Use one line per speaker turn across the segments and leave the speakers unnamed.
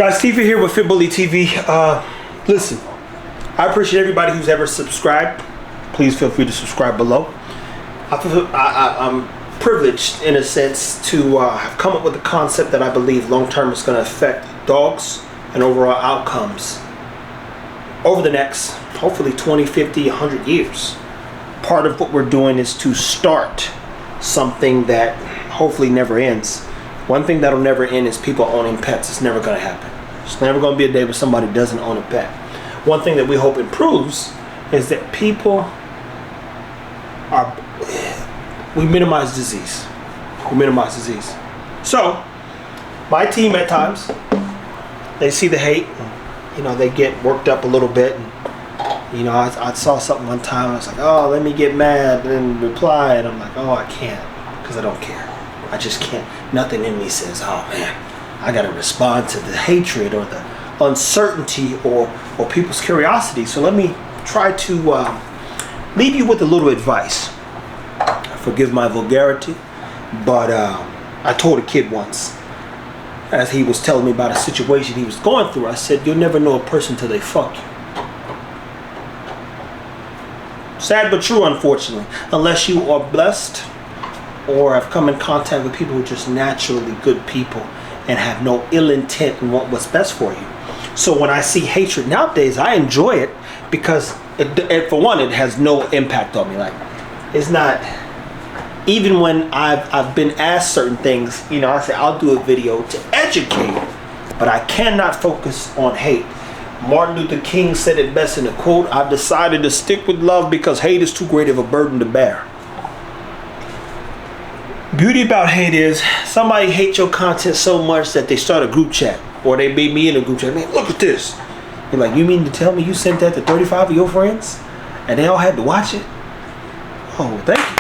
Guys, Steve here with FBTV. Listen, I appreciate everybody who's ever subscribed. Please feel free to subscribe below. I'm privileged in a sense to have come up with a concept that I believe long term is going to affect dogs and overall outcomes over the next hopefully 20, 50, 100 years. Part of what we're doing is to start something that hopefully never ends. One thing that'll never end is people owning pets. It's never going to happen. It's never going to be a day where somebody doesn't own a pet. One thing that we hope improves is that people we minimize disease. We minimize disease. So, my team at times, they see the hate, and, they get worked up a little bit. And, I saw something one time, I was like, oh, let me get mad and reply, and I'm like, oh, I can't, because I don't care. I just can't. Nothing in me says, oh man, I gotta respond to the hatred or the uncertainty or people's curiosity. So let me try to leave you with a little advice. Forgive my vulgarity, but I told a kid once, as he was telling me about a situation he was going through, I said, you'll never know a person till they fuck you. Sad but true, unfortunately. Unless you are blessed or have come in contact with people who are just naturally good people and have no ill intent and want what's best for you. So when I see hatred nowadays, I enjoy it because, for one, it has no impact on me. Like, it's not, even when I've been asked certain things, I say I'll do a video to educate, but I cannot focus on hate. Martin Luther King said it best in a quote, I've decided to stick with love because hate is too great of a burden to bear. Beauty about hate is somebody hates your content so much that they start a group chat, or they made me in a group chat. Man, look at this. You're like, you mean to tell me you sent that to 35 of your friends and they all had to watch it? Oh, thank you.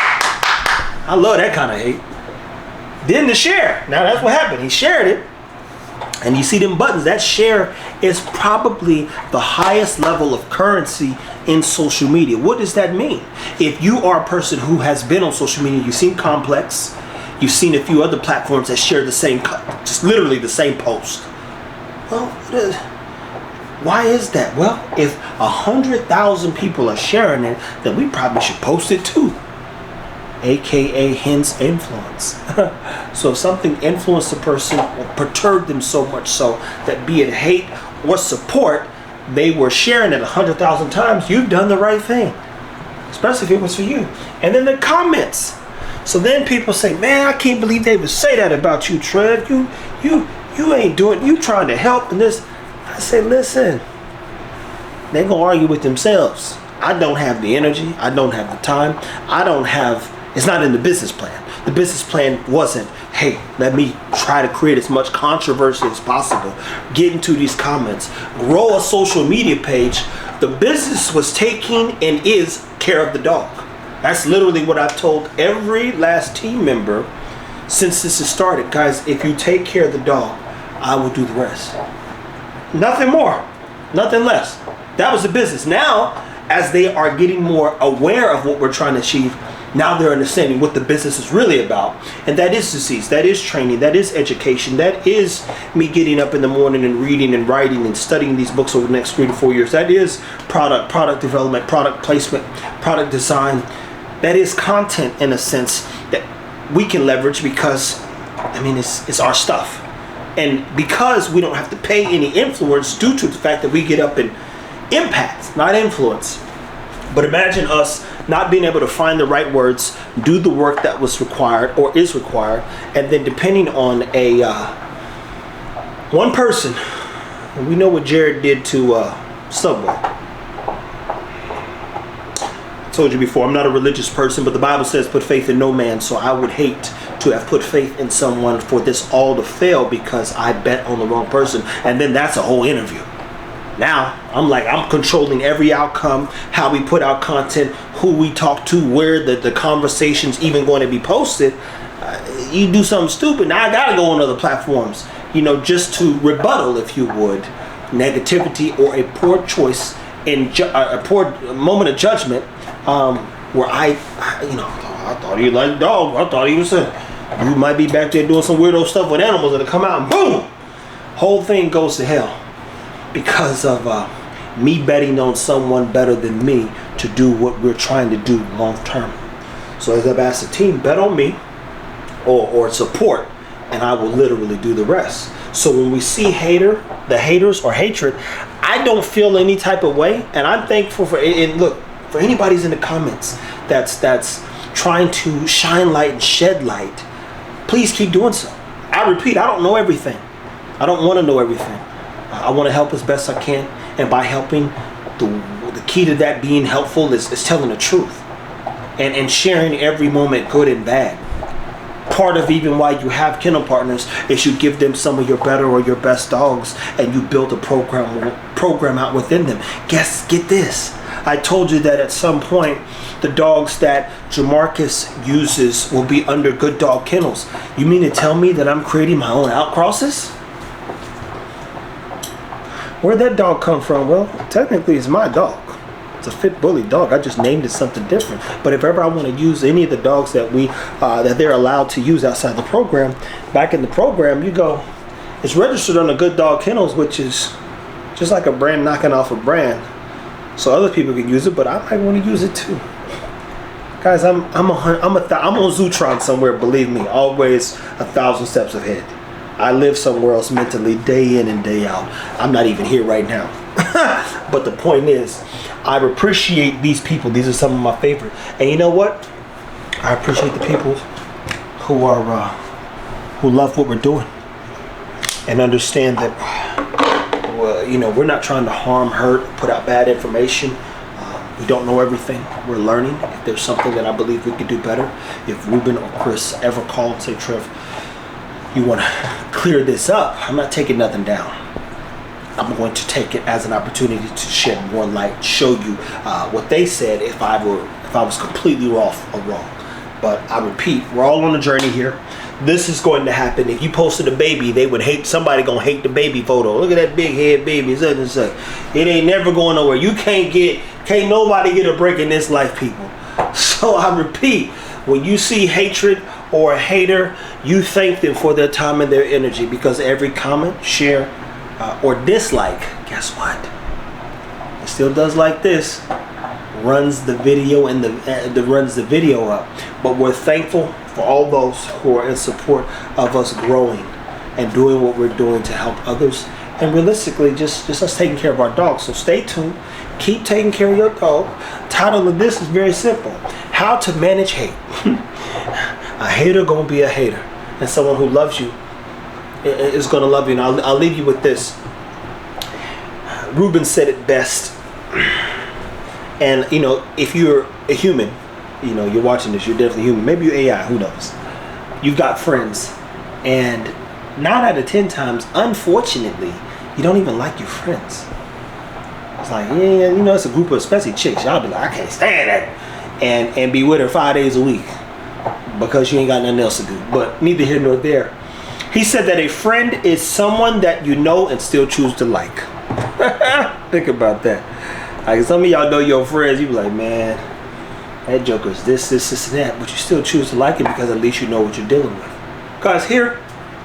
I love that kind of hate. Then the share. Now that's what happened. He shared it. And you see them buttons. That share is probably the highest level of currency in social media. What does that mean? If you are a person who has been on social media, you've seen Complex, you've seen a few other platforms that share the same, just literally the same post. Well, why is that? Well, if 100,000 people are sharing it, then we probably should post it too. AKA hence influence. So if something influenced a person or perturbed them so much so that be it hate or support, they were sharing it 100,000 times, you've done the right thing. Especially if it was for you. And then the comments. So then people say, man, I can't believe they would say that about you, Trev. You ain't doing, you trying to help and this. I say, listen, they're gonna argue with themselves. I don't have the energy, I don't have the time, it's not in the business plan. The business plan wasn't, hey, let me try to create as much controversy as possible, get into these comments, grow a social media page. The business was taking and is care of the dog. That's literally what I've told every last team member since this has started. Guys, if you take care of the dog, I will do the rest. Nothing more, nothing less. That was the business. Now, as they are getting more aware of what we're trying to achieve, now they're understanding what the business is really about. And that is disease, that is training, that is education, that is me getting up in the morning and reading and writing and studying these books over the next 3 to 4 years. That is product development, product placement, product design. That is content in a sense that we can leverage because, it's our stuff. And because we don't have to pay any influence due to the fact that we get up and impact, not influence. But imagine us not being able to find the right words, do the work that was required or is required, and then depending on one person, and we know what Jared did to Subway. I told you before, I'm not a religious person, but the Bible says put faith in no man, so I would hate to have put faith in someone for this all to fail because I bet on the wrong person, and then that's a whole interview. Now, I'm controlling every outcome, how we put out content, who we talk to, where the conversation's even going to be posted. You do something stupid, now I gotta go on other platforms, just to rebuttal, if you would, negativity or a poor choice in a poor moment of judgment, where I thought he liked dogs. I thought he was you might be back there doing some weirdo stuff with animals and come out and boom. Whole thing goes to hell because of me betting on someone better than me to do what we're trying to do long term. So as I've asked the team, bet on me or support, and I will literally do the rest. So when we see the haters or hatred, I don't feel any type of way, and I'm thankful for. And look, for anybody's in the comments that's trying to shine light and shed light, please keep doing so. I repeat, I don't know everything. I don't want to know everything. I want to help as best I can, and by helping, the key to that being helpful is telling the truth and sharing every moment, good and bad. Part of even why you have kennel partners is you give them some of your better or your best dogs, and you build a program out within them. Get this. I told you that at some point the dogs that Jamarcus uses will be under Good Dog Kennels. You mean to tell me that I'm creating my own outcrosses? Where'd that dog come from? Well, technically it's my dog. It's a fit bully dog. I just named it something different. But if ever I want to use any of the dogs that that they're allowed to use outside the program, back in the program, you go, it's registered on the Good Dog Kennels, which is just like a brand knocking off a brand. So other people can use it, but I might want to use it too. Guys, I'm on Zootron somewhere. Believe me, always 1,000 steps ahead. I live somewhere else mentally, day in and day out. I'm not even here right now. But the point is, I appreciate these people. These are some of my favorite. And you know what? I appreciate the people who love what we're doing and understand that, well, you know, we're not trying to harm, hurt, put out bad information. We don't know everything. We're learning. If there's something that I believe we could do better, if Ruben or Chris ever call and say, Trev, you want to clear this up, I'm not taking nothing down. I'm going to take it as an opportunity to shed more light, show you what they said if I was completely off or wrong. But I repeat, we're all on a journey here. This is going to happen. If you posted a baby, they would hate. Somebody gonna hate the baby photo. Look at that big head baby. Such and such. It ain't never going nowhere. You can't nobody get a break in this life, people. So I repeat, when you see hatred or a hater, you thank them for their time and their energy, because every comment, share, or dislike, guess what? It still does like this. Runs the video and runs the video up. But we're thankful for all those who are in support of us growing and doing what we're doing to help others, and realistically just us taking care of our dogs. So stay tuned, keep taking care of your dog. Title of this is very simple: how to manage hate. A hater gonna be a hater, and someone who loves you is gonna love you. And I'll leave you with this. Ruben said it best. And, you know, if you're a human, you know, you're watching this, you're definitely human. Maybe you're AI, who knows? You've got friends. And 9 out of 10 times, unfortunately, you don't even like your friends. It's like, yeah, you know, it's a group of especially chicks. Y'all be like, I can't stand that. And be with her 5 days a week because you ain't got nothing else to do. But neither here nor there. He said that a friend is someone that you know and still choose to like. Think about that. Like, some of y'all know your friends, you be like, man, that joker's this, and that, but you still choose to like it because at least you know what you're dealing with. Guys, here,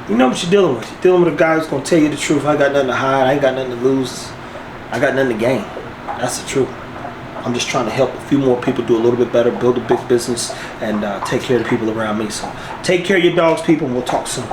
you know what you're dealing with. You're dealing with a guy who's gonna tell you the truth. I ain't got nothing to hide. I ain't got nothing to lose. I got nothing to gain. That's the truth. I'm just trying to help a few more people do a little bit better, build a big business, and take care of the people around me. So take care of your dogs, people, and we'll talk soon.